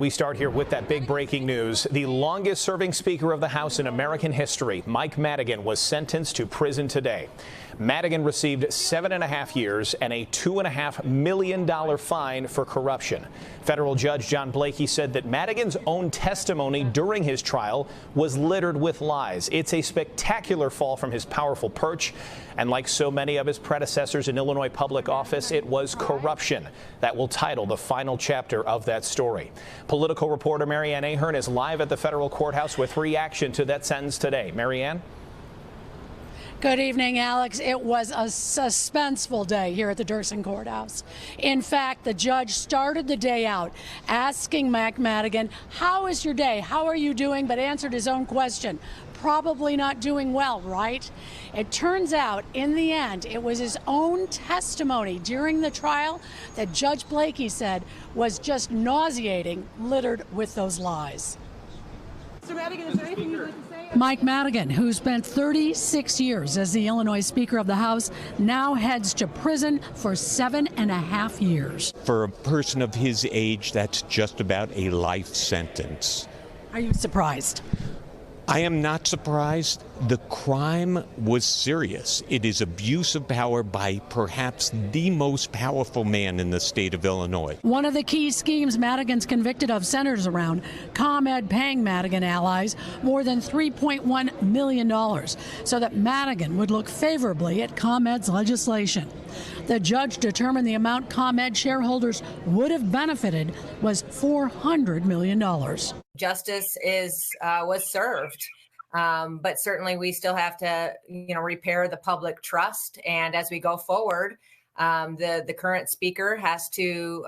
We start here with that big breaking news. The longest serving Speaker of the House in American history, Mike Madigan, was sentenced to prison today. Madigan received 7.5 years and a $2.5 million fine for corruption. Federal Judge John Blakey said that Madigan's own testimony during his trial was littered with lies. It's a spectacular fall from his powerful perch. And like so many of his predecessors in Illinois public office, it was corruption that will title the final chapter of that story. Political reporter Marianne Ahern is live at the federal courthouse with reaction to that sentence today. Marianne? Good evening, Alex. It was a suspenseful day here at the Dirksen Courthouse. In fact, the judge started the day out asking Mike Madigan, how is your day? How are you doing? But answered his own question. Probably not doing well, right? It turns out, in the end, it was his own testimony during the trial that Judge Blakey said was just nauseating, littered with those lies. Mr. Madigan, is there anything you'd like to say? Mike Madigan, who spent 36 years as the Illinois Speaker of the House, now heads to prison for 7.5 years. For a person of his age, that's just about a life sentence. Are you surprised? I am not surprised. The crime was serious. It is abuse of power by perhaps the most powerful man in the state of Illinois. One of the key schemes Madigan's convicted of centers around ComEd paying Madigan allies more than $3.1 million so that Madigan would look favorably at ComEd's legislation. The judge determined the amount ComEd shareholders would have benefited was $400 million. Justice was served, but certainly we still have to, repair the public trust. And as we go forward, the current speaker has to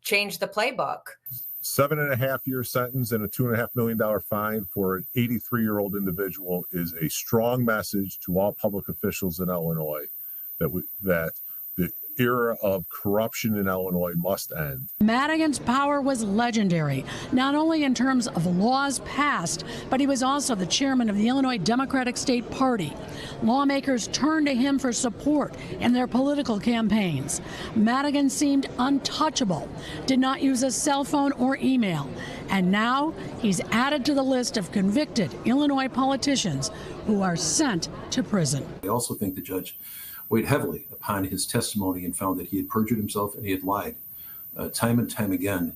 change the playbook. 7.5-year sentence and a $2.5 million fine for an 83-year-old individual is a strong message to all public officials in Illinois that the era of corruption in Illinois must end. Madigan's power was legendary, not only in terms of laws passed, but he was also the chairman of the Illinois Democratic State Party. Lawmakers turned to him for support in their political campaigns. Madigan seemed untouchable, did not use a cell phone or email, and now he's added to the list of convicted Illinois politicians who are sent to prison. I also think the judge weighed heavily upon his testimony and found that he had perjured himself and he had lied time and time again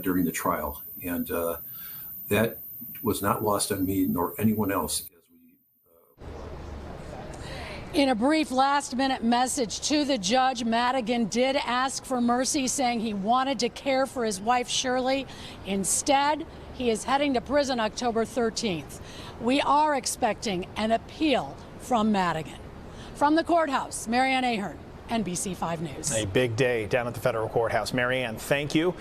during the trial. And that was not lost on me nor anyone else. In a brief last-minute message to the judge, Madigan did ask for mercy, saying he wanted to care for his wife, Shirley. Instead, he is heading to prison October 13th. We are expecting an appeal from Madigan. From the courthouse, Marianne Ahern, NBC 5 News. A big day down at the federal courthouse. Marianne, thank you.